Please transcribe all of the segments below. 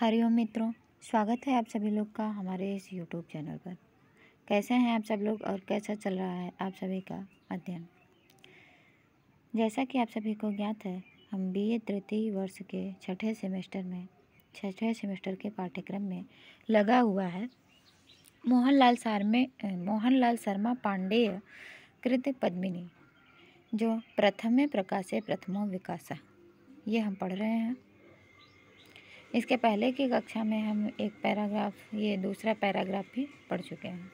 हरिओम मित्रों, स्वागत है आप सभी लोग का हमारे इस यूट्यूब चैनल पर। कैसे हैं आप सब लोग और कैसा चल रहा है आप सभी का अध्ययन। जैसा कि आप सभी को ज्ञात है, हम बीए तृतीय वर्ष के छठे सेमेस्टर के पाठ्यक्रम में लगा हुआ है मोहनलाल शर्मा पांडेय कृत पद्मिनी, जो प्रथमे प्रकाशे प्रथमो विकासा, ये हम पढ़ रहे हैं। इसके पहले की कक्षा में हम एक पैराग्राफ, ये दूसरा पैराग्राफ भी पढ़ चुके हैं।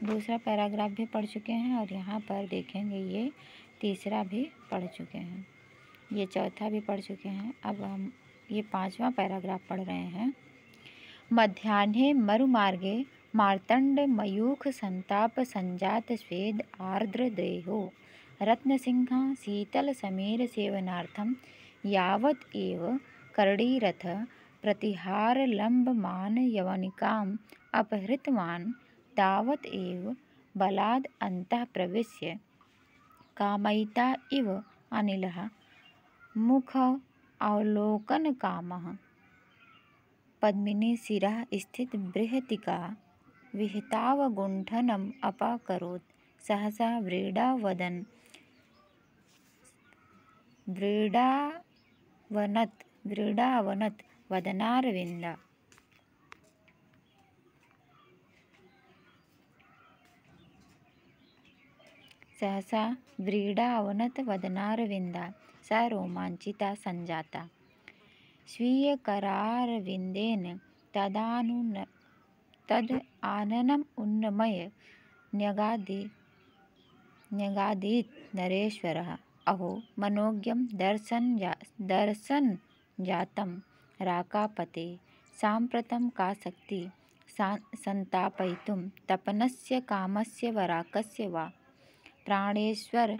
दूसरा पैराग्राफ भी पढ़ चुके हैं और यहाँ पर देखेंगे ये तीसरा भी पढ़ चुके हैं, ये चौथा भी पढ़ चुके हैं। अब हम ये पांचवा पैराग्राफ पढ़ रहे हैं। मध्याह्ने मरुमार्गे मार्तंड मयूख संताप संजात स्वेद आर्द्र देहो रत्नसिंह शीतल समीर सेवनार्थम यावत एव करड़ीरथ प्रतिहार लंबमान यवनिकाम अपहृतवान् तावत एव बलाद अंतः प्रविश्य कामयिता इव अनिलः मुख अवलोकन कामः पद्मिनी शिरः स्थित बृहतिका विहितावगुण्ठनम् अपाकरोत् सहसा व्रीडावनत् वदनारविन्दा। सहसा व्रीडावनत् वदनारविन्दा सा रोमाञ्चिता सञ्जाता स्वीयकरारविन्देन तद् आननम् उन्नमय न्यगादीत् नरेश्वरः। अहो मनोज्ञं दर्शनजातं राकापते साम्प्रतं का शक्ति सन्तापयितुं तपनस्य कामस्य वराकस्य वा। प्राणेश्वर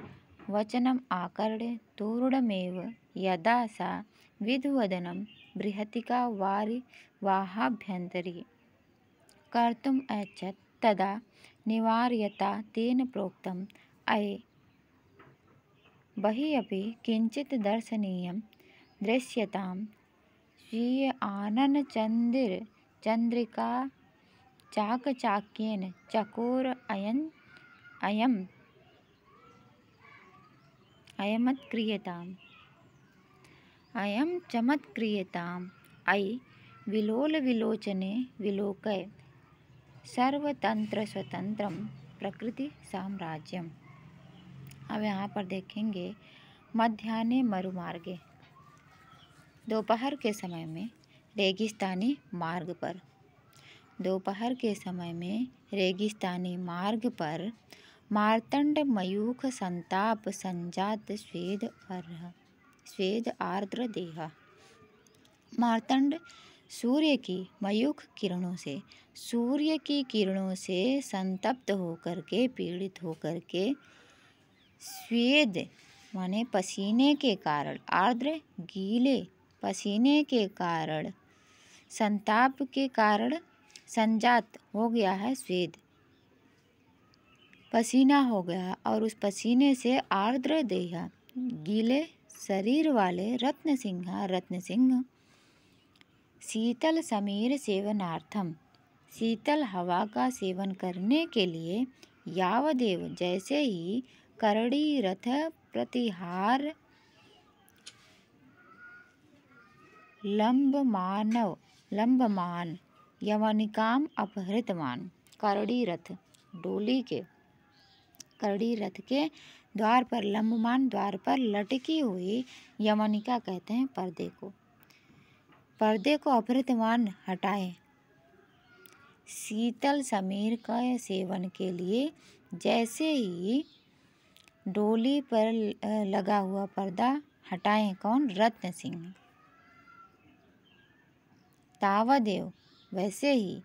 वचनम् आकर्ण्य तूर्णमेव यदा सा विधुवदनं बृहतिका वाहाभ्यन्तरी कर्तुम् ऐच्छत् तदा निवार्यता तेन प्रोक्तम् अये बहिः अपि किञ्चित् दर्शनीयं दृश्यतां स्वीय आननचन्द्रिका चाकचाक्येन चकोर अयं चमत्क्रियताम् अयि विलोलविलोचने विलोकय सर्वतंत्र प्रकृति साम्राज्यम। अब यहाँ पर देखेंगे मध्याह्ने मरुमार्गे, दोपहर के समय में रेगिस्तानी मार्ग पर मार्तंड मयूख संताप संजात स्वेद आर्द्र देहा। मार्तंड सूर्य की किरणों से संतप्त होकर के, पीड़ित होकर के, स्वेद माने पसीने के कारण, आर्द्र गीले पसीने के कारण, संताप के कारण संजात हो गया है स्वेद, पसीना हो गया, और उस पसीने से आर्द्र देहा गीले शरीर वाले रत्नसिंह शीतल समीर सेवनार्थम, शीतल हवा का सेवन करने के लिए, यावदेव जैसे ही करड़ी रथ प्रतिहार लंबमान यवनिकाम अपहृतवान। करड़ी रथ के द्वार पर, लंबमान द्वार पर लटकी हुई यवनिका कहते हैं पर्दे को अपहृतवान हटाए, शीतल समीर का सेवन के लिए जैसे ही डोली पर लगा हुआ पर्दा हटाए, कौन? रत्न सिंह। तावदेव वैसे ही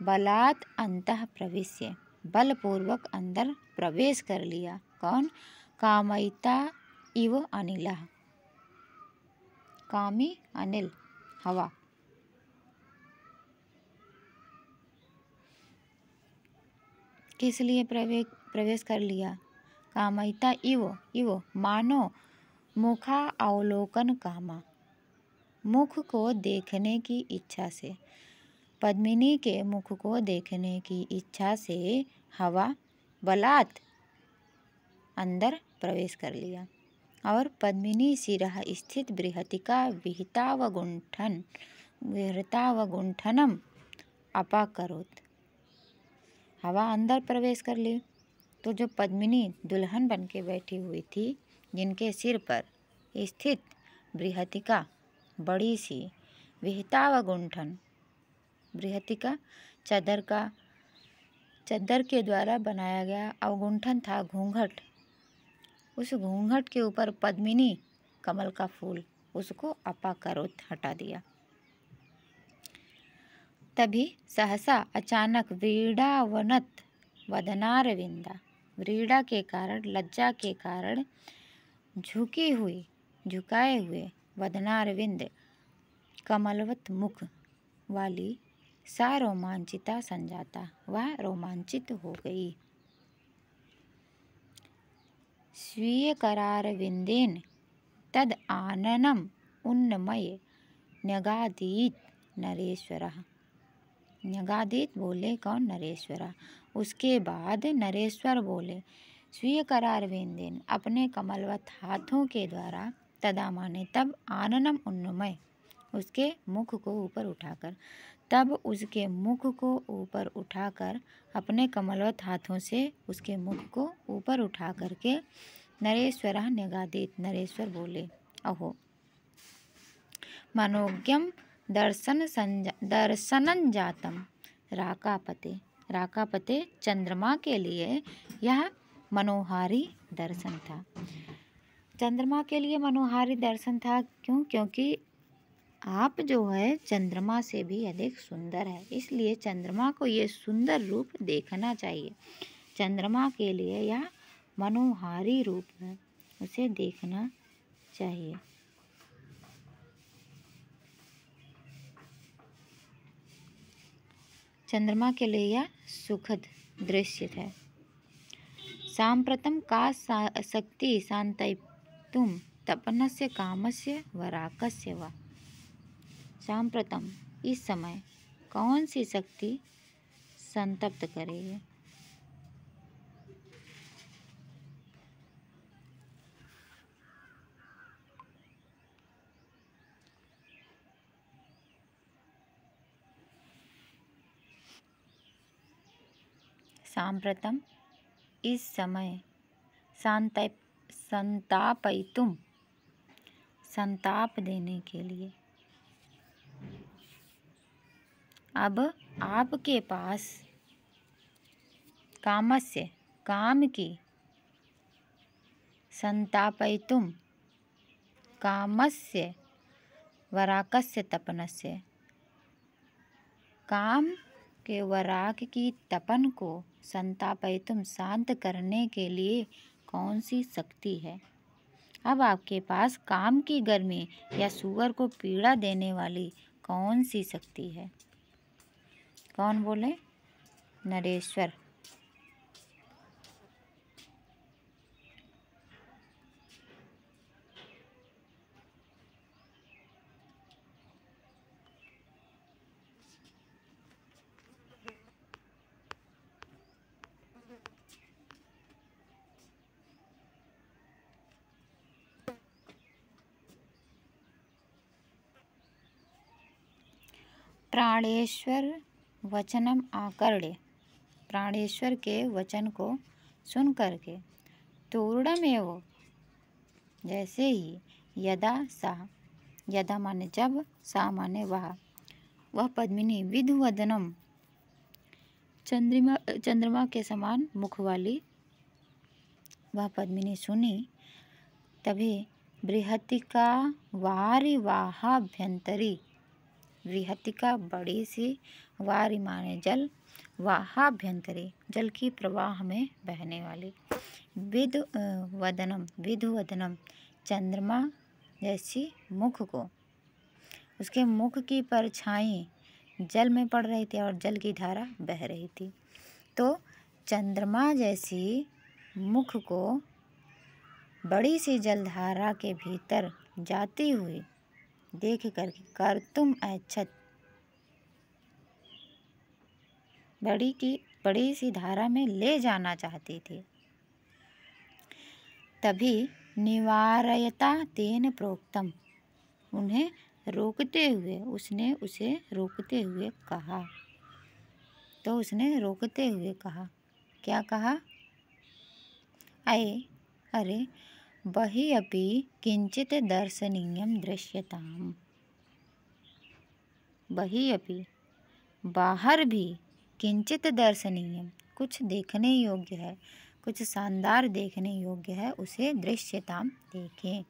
बलात् अंतः प्रविश्य बलपूर्वक अंदर प्रवेश कर लिया, कौन? कामयिता इव अनिलः, कामी अनिल हवा। किस लिए प्रवेश कर लिया? कामयिता इव मानो मुखा अवलोकन कामा, मुख को देखने की इच्छा से। पद्मिनी के मुख को देखने की इच्छा से हवा बलात् अंदर प्रवेश कर लिया और पद्मिनी शिरः स्थित बृहतिका विहृतावगुंठनम अपाकरोत्। हवा अंदर प्रवेश कर ली तो जो पद्मिनी दुल्हन बन के बैठी हुई थी, जिनके सिर पर स्थित बृहतिका बड़ी सी विहितावगुंठन, बृहतिका चद्दर के द्वारा बनाया गया अवगुंठन था, घूंघट। उस घूंघट के ऊपर पद्मिनी कमल का फूल, उसको अपाकरोत् हटा दिया। तभी सहसा अचानक व्रीड़ावनत वदनारविंदा, व्रीड़ा के कारण, लज्जा के कारण झुकाए हुए वदनारविंद, कमलवत मुख वाली सा रोमांचिता संजाता, वह रोमांचित हो गई। स्वीय करारविंदेन तद आननम उन्नमय न्यगादीत नरेश्वरः। न्यगादीत बोले कौन? नरेश्वरा। उसके बाद नरेश्वर बोले स्वीय करारविंदेन, अपने कमलवत हाथों के द्वारा, तदा माने तब, आननम उन्नमय, उसके मुख को ऊपर उठाकर, तब उसके मुख को ऊपर उठाकर, अपने कमलवत हाथों से उसके मुख को ऊपर उठा करके नरेश्वरः न्यगादीत, नरेश्वर बोले अहो मनोज्ञम दर्शनं जातम राकापते। राकापते, चंद्रमा के लिए यह मनोहारी दर्शन था। चंद्रमा के लिए मनोहारी दर्शन था क्यों? क्योंकि आप जो है चंद्रमा से भी अधिक सुंदर है, इसलिए चंद्रमा को ये सुंदर रूप देखना चाहिए। चंद्रमा के लिए यह मनोहारी रूप है, उसे देखना चाहिए। चंद्रमा के लिए यह सुखद दृश्य है। सांप्रतम का शक्ति शांतयितुं तपनस्य कामस्य वराकस्य वा। सांप्रतम, इस समय कौन सी शक्ति संतप्त करेगी? सांप्रतम, इस समय, संतापयितुम, संताप देने के लिए। अब आपके पास कामस्य, काम की, संतापयितुम, कामस्य, वराकस्य, तपनस्य, काम के वराक की तपन को संतापयितुम, शांत करने के लिए कौन सी शक्ति है? अब आपके पास काम की गर्मी या सुअर को पीड़ा देने वाली कौन सी शक्ति है? कौन बोले? नरेश्वर। प्राणेश्वर वचनम आकर्ण्य, प्राणेश्वर के वचन को सुन करके, तूर्णमेव, जैसे ही, यदा सा, यदा माने जब, सा माने वह पद्मिनी विधुवदनम, चंद्रमा के समान मुख वाली वह पद्मिनी सुनी, तभी बृहतिका वारिवाहाभ्यंतरी, बृहतिका बड़ी सी, वारी माने जल, वाहाभ्यंतरी जल की प्रवाह में बहने वाली, विधुवदनम, विधुवदनम चंद्रमा जैसी मुख को, उसके मुख की परछाई जल में पड़ रही थी और जल की धारा बह रही थी। तो चंद्रमा जैसी मुख को बड़ी सी जलधारा के भीतर जाती हुई देख कर तुम ऐच्छत बड़ी सी धारा में ले जाना चाहती थी। तभी निवारयता तेन प्रोक्तम, उन्हें रोकते हुए उसने उसे रोकते हुए कहा। तो उसने रोकते हुए कहा, क्या कहा? अरे बहि अपि किंचित दर्शनीयं दृश्यताम्। बहि अपि, बाहर भी, किंचित दर्शनीयम, कुछ देखने योग्य है, कुछ शानदार देखने योग्य है, उसे दृश्यताम देखें।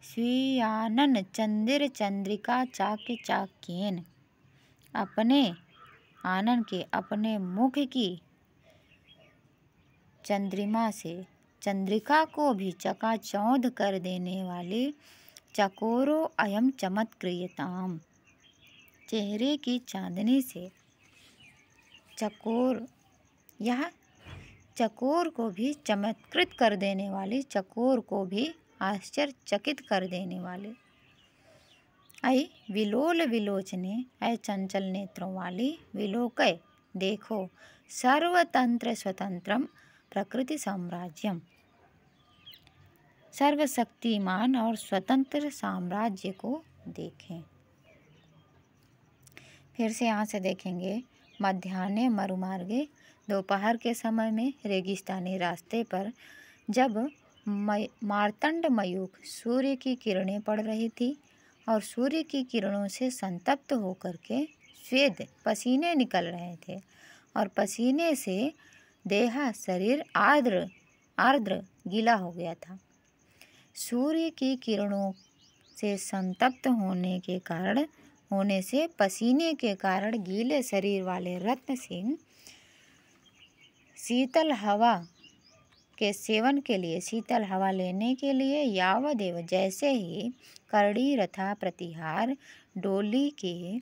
स्वीयानन चंदिर चंद्रिका चाक्य चाक्येन, अपने आनन के अपने मुख की चंद्रिमा से चंद्रिका को भी चकाचौंध कर देने वाली चकोरो अयम चमत्क्रियताम, चेहरे की चांदनी से चकोर को भी चमत्कृत कर देने वाली, चकोर को भी आश्चर्यचकित कर देने वाली। विलोल विलोचने, चंचल नेत्रों वाली, विलोकय देखो, सर्वतंत्र स्वतंत्रम प्रकृति साम्राज्यम, सर्वशक्तिमान और स्वतंत्र साम्राज्य को देखें। फिर से यहाँ से देखेंगे। मध्याह्ने मरुमार्गे, दोपहर के समय में रेगिस्तानी रास्ते पर जब मार्तंड मयूख सूर्य की किरणें पड़ रही थी और सूर्य की किरणों से संतप्त होकर के स्वेद पसीने निकल रहे थे और पसीने से देहा शरीर आर्द्र गीला हो गया था। सूर्य की किरणों से संतप्त होने से पसीने के कारण गीले शरीर वाले रत्न सिंह शीतल हवा के सेवन के लिए, शीतल हवा लेने के लिए यावदेव, जैसे ही करड़ी रथा प्रतिहार डोली के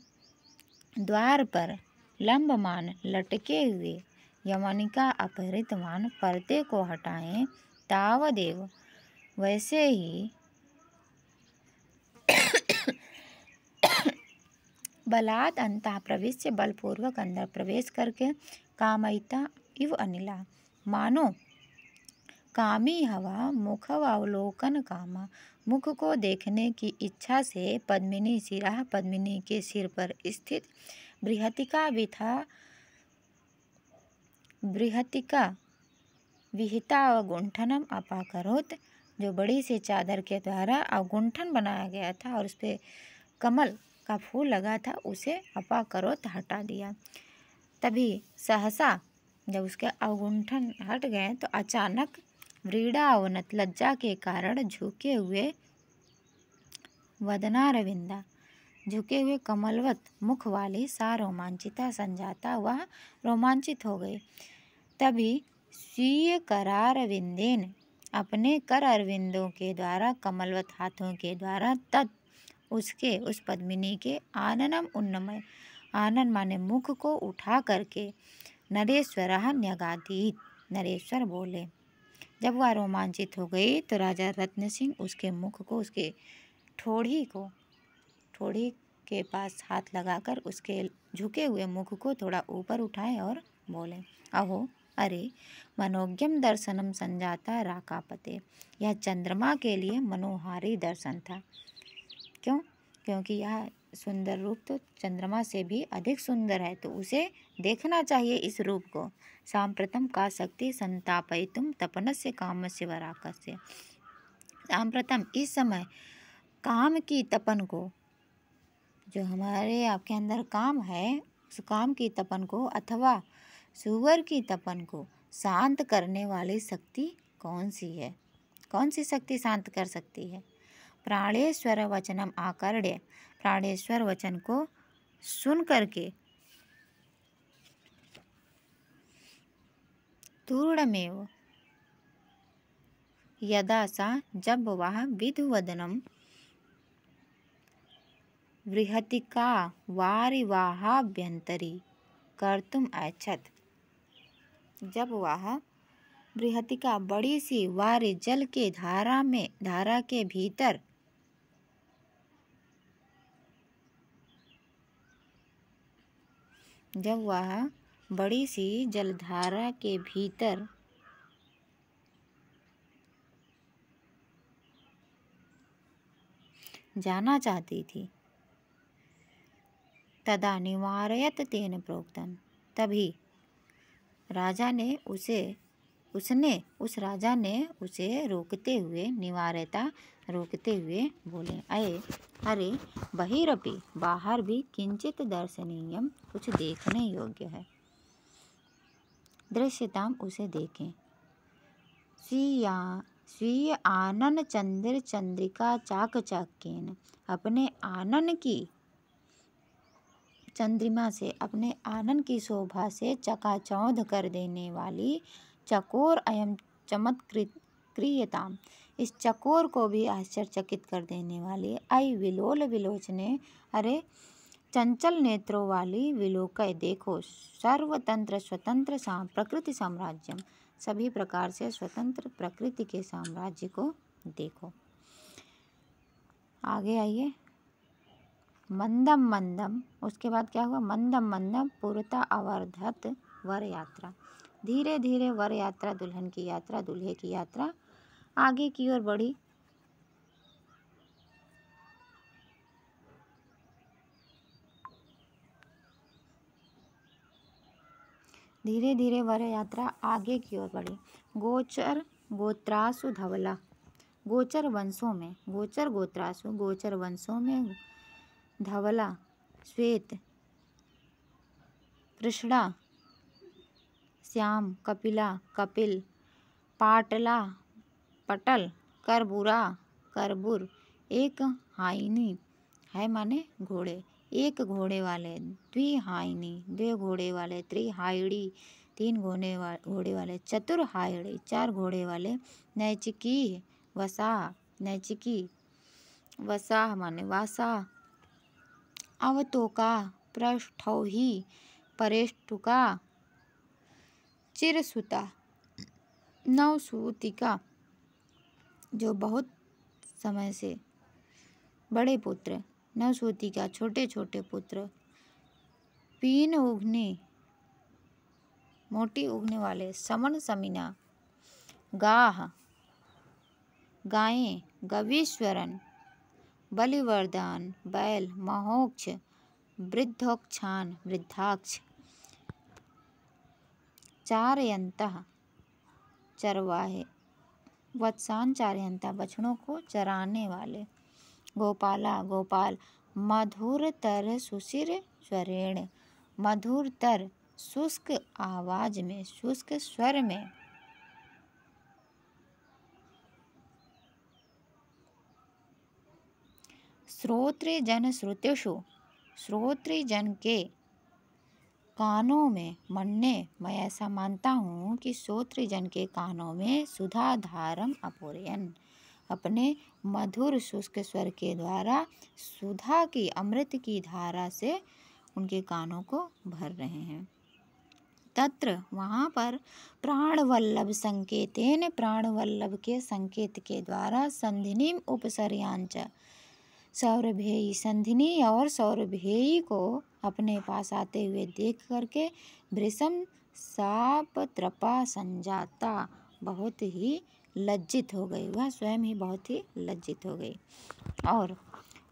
द्वार पर लंबमान लटके हुए यवनिका अपहृतमान पर्दे को हटाएं, तावदेव वैसे ही बलात् अंतः प्रवेश्य, बलपूर्वक अंदर प्रवेश करके कामयिता इव अनिला, मानो कामी हवा मुखवावलोकन कामा, मुख को देखने की इच्छा से पद्मिनी शिरा, पद्मिनी के सिर पर स्थित बृहतिका विहिता अवगुंठनम अपाकरोत, जो बड़ी सी चादर के द्वारा अवगुंठन बनाया गया था और उस पर कमल का फूल लगा था, उसे अपाकरोत हटा दिया। तभी सहसा जब उसके अवगुंठन हट गए तो अचानक व्रीड़ावनत, लज्जा के कारण झुके हुए वदनारविंदा, झुके हुए कमलवत मुख वाली सा रोमांचिता संजाता, वह रोमांचित हो गई। तभी स्वीय करारविंदेन, अपने कर अरविंदों के द्वारा, कमलवत हाथों के द्वारा, उसके उस पद्मिनी के आननम उन्नमय, आनन माने मुख को उठा करके नरेश्वरः न्यगादीत, नरेश्वर बोले। जब वह रोमांचित हो गई तो राजा रत्न सिंह उसके मुख को, उसके ठोड़ी के पास हाथ लगाकर उसके झुके हुए मुख को थोड़ा ऊपर उठाए और बोले, अहो अरे मनोज्ञम दर्शनम संजाता राकापते, यह चंद्रमा के लिए मनोहारी दर्शन था। क्यों? क्योंकि यह सुंदर रूप तो चंद्रमा से भी अधिक सुंदर है, तो उसे देखना चाहिए इस रूप को। सांप्रतम का शक्ति संतापयितुम तपनस्य कामस्य वराकस्य, सांप्रतम इस समय काम की तपन को, जो हमारे आपके अंदर काम है, उस काम की तपन को अथवा सुअर की तपन को शांत करने वाली शक्ति कौन सी है? कौन सी शक्ति शांत कर सकती है? प्राणेश्वर वचनम आकर्ण्य, प्राणेश्वर वचन को सुन करके तूर्णमेव यदा सा, जब वह विधुवदनम बृहतिका वारिवाहाभ्यंतरी कर्तुम ऐच्छत्। जब वह बृहतिका बड़ी सी वारी जल के धारा के भीतर जब वह बड़ी सी जलधारा के भीतर जाना चाहती थी, तदा निवारयत तेन प्रोक्तम, तभी उस राजा ने उसे रोकते हुए, निवारयता रोकते हुए बोले, अरे बहिरपि, बाहर भी किंचित दर्शनीयम, कुछ देखने योग्य है। दृश्यताम, उसे देखें। स्वीय आनन चंद्र चंद्रिका चाकचक्येन, अपने आनन की चंद्रिमा से, अपने आनन की शोभा से चकाचौंध कर देने वाली चकोर अयम चमत्क्रियताम, इस चकोर को भी आश्चर्यचकित कर देने वाली, अय विलोल विलोचने, अरे चंचल नेत्रों वाली, विलोकय देखो, सर्वतंत्र स्वतंत्र प्रकृति साम्राज्यम, सभी प्रकार से स्वतंत्र प्रकृति के साम्राज्य को देखो। आगे आइए। मंदम मंदम, उसके बाद क्या हुआ? मंदम मंदम पुरता अवर्धत वर यात्रा, धीरे धीरे वर यात्रा, दुल्हन की यात्रा, दूल्हे की यात्रा आगे की ओर बढ़ी। धीरे धीरे वर यात्रा आगे की ओर बढ़ी। गोचर गोत्रासु धवला, गोचर वंशों में, गोचर गोत्रासु, गोचर वंशों में धवला, श्वेत, कृष्णा, श्याम, कपिला, कपिल, पाटला, पटल, करबुरा, करबुर, एक हाइनी, है माने घोड़े, एक घोड़े वाले, द्विहाइनी, दो घोड़े वाले, त्रिहाइड़ी, तीन घोड़े वाले, चतुर्हाइड़ी, चार घोड़े वाले, नैचिकी, वसाह, नैचिकी, वसाह माने वासा, अवतोका, पृष्ठौही, परेष्ठुका, चिरसुता, नवसूतिका, जो बहुत समय से बड़े पुत्र, नवसूतिका, छोटे छोटे पुत्र, पीन उगने, मोटी उगने वाले, समन समीना, गाह, गायें, गवीश्वरन, बलिवर्धन, बैल, महोक्ष, वृद्धोक्षान, वृद्धाक्ष, चारयंतः, चरवाहे, वत्सान, चारयंता, बछड़ों को चराने वाले, गोपाला, गोपाल, मधुरतर सुशिर स्वरेण, मधुरतर शुष्क आवाज में, शुष्क स्वर में, श्रोत्रे जन श्रुतिषु, श्रोत्री जन के कानों में, मन्ने, मैं ऐसा मानता हूँ कि श्रोत्री जन के कानों में सुधाधारम अपूरयन, अपने मधुर शुष्क स्वर के द्वारा सुधा की, अमृत की धारा से उनके कानों को भर रहे हैं। तत्र, वहाँ पर, प्राणवल्लभ संकेतेन, प्राणवल्लभ के संकेत के द्वारा, संधिनीम उपसर्यांच, सौरभेयी, संधिनी और सौरभेयी को अपने पास आते हुए देख करके, भृशम सापत्रपा संजाता, बहुत ही लज्जित हो गई, वह स्वयं ही बहुत ही लज्जित हो गई। और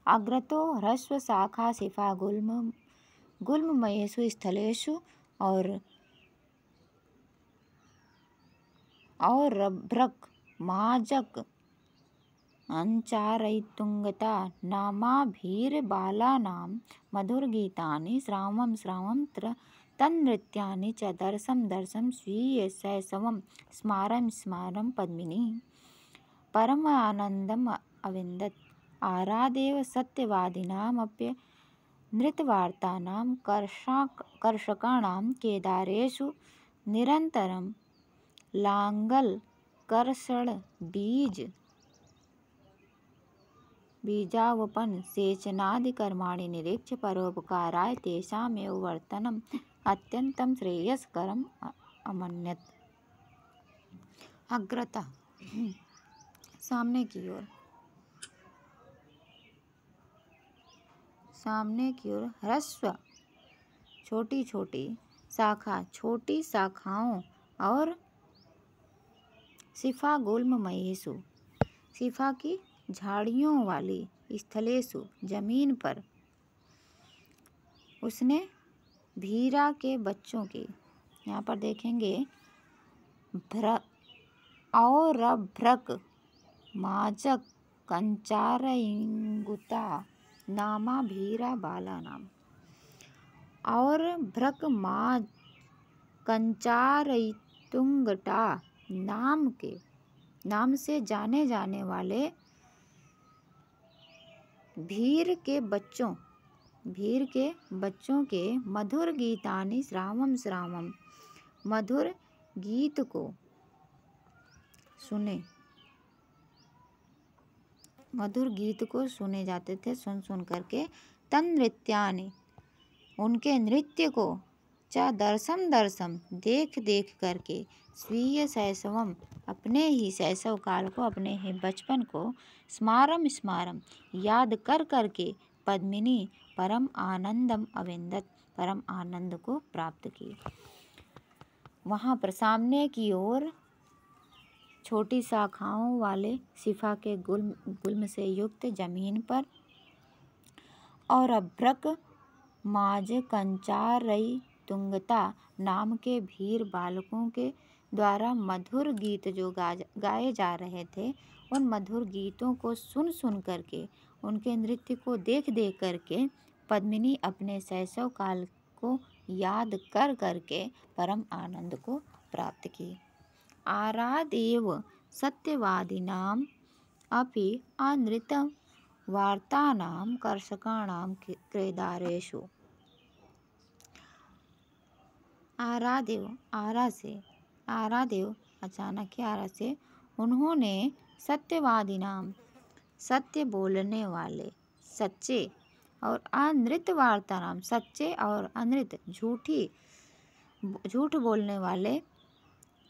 अग्रतो ह्रस्व शाखा शिफा गुल्म, गुल्ममयेषु स्थलेषु, और रभ्रक, माजक, अंचारयितुंगता नामाभिर्बालानां मधुरगीतानि, श्रावं श्रावं तन्नृत्यानि च, दर्शं दर्शं स्वीय शैशवं स्मारं स्मारं पद्मिनी, परमानन्दम् अविन्दत्, आरादेव सत्यवादिनामप्य नृत्यवार्तानां कर्षकाणां, केदारेषु निरन्तरं लाङ्गल कर्षण बीज बीजावपन सेचनादि कर्माणि निरीक्ष्य परोपकाराय तेषामेव वर्तनम् अत्यंतं श्रेयस्करम् अमन्यत। अग्रता सामने की ओर, सामने की ओर। ह्रस्व छोटी छोटी, शाखा छोटी शाखाओं और शिफा गुल्म मयेषु शिफा की झाड़ियों वाली स्थलेषु जमीन पर उसने भीरा के बच्चों की, यहाँ पर देखेंगे औरभ्रक माजक कंचारयिंगुता नामा भीरा बाला नाम। और भ्रक माज कंचारयितुंगटा नाम से जाने जाने वाले भीर के बच्चों के मधुर गीतानि श्रावम श्रावम मधुर गीत को सुने जाते थे, सुन करके तन नृत्यानि उनके नृत्य को च दर्शम देख करके स्वीय शैशवम अपने ही शैशव काल को, अपने ही बचपन को स्मारम याद कर करके पद्मिनी परम आनंदम अविंदत परम आनंद को प्राप्त की। वहाँ पर सामने की ओर छोटी शाखाओं वाले शिफा के गुल्म से युक्त जमीन पर और अभ्रक माज कंचारई तुंगता नाम के भीर बालकों के द्वारा मधुर गीत जो गाए जा रहे थे, उन मधुर गीतों को सुन करके, उनके नृत्य को देख करके पद्मिनी अपने शैशव काल को याद कर करके परम आनंद को प्राप्त की। आरादेव सत्यवादिनाम अपि अनृतं वार्तानां कर्षकाणां क्रेदारेषु। आरादेव अचानक ही आरा से उन्होंने सत्यवादिनाम सत्य बोलने वाले, सच्चे और अनृत वार्तानाम सच्चे और अनृत झूठ बोलने वाले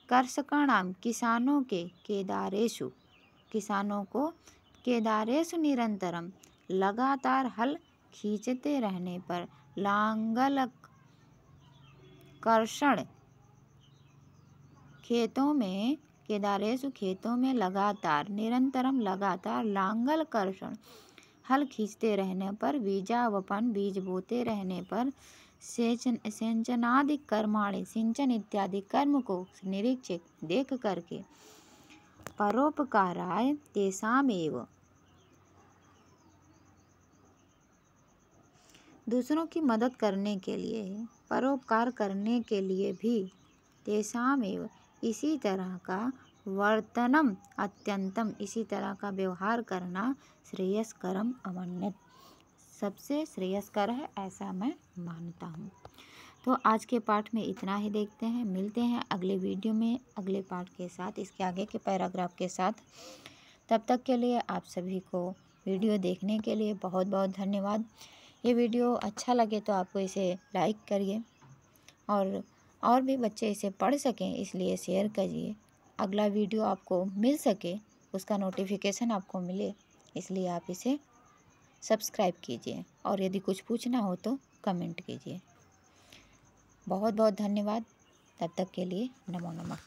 कर्षकाणाम किसानों के किसानों को केदारेषु निरंतरम लगातार हल खींचते रहने पर लांगल कर्षण खेतों में लगातार निरंतरम लगातार लांगल कर्षण हल खींचते रहने पर बीजावपन बीज बोते रहने पर सिंचनादि कर्माणि सिंचन इत्यादि कर्म को निरीक्षक देख करके परोपकाराय तेषामेव दूसरों की मदद करने के लिए, परोपकार करने के लिए भी तेषामेव इसी तरह का वर्तनम अत्यंतम इसी तरह का व्यवहार करना श्रेयस्करम अमन्यत सबसे श्रेयस्कर है, ऐसा मैं मानता हूँ। तो आज के पाठ में इतना ही देखते हैं, मिलते हैं अगले वीडियो में अगले पाठ के साथ, इसके आगे के पैराग्राफ के साथ। तब तक के लिए आप सभी को वीडियो देखने के लिए बहुत बहुत धन्यवाद। ये वीडियो अच्छा लगे तो आपको इसे लाइक करिए और भी बच्चे इसे पढ़ सकें इसलिए शेयर करिए। अगला वीडियो आपको मिल सके, उसका नोटिफिकेशन आपको मिले, इसलिए आप इसे सब्सक्राइब कीजिए और यदि कुछ पूछना हो तो कमेंट कीजिए। बहुत बहुत धन्यवाद। तब तक के लिए नमो नमः।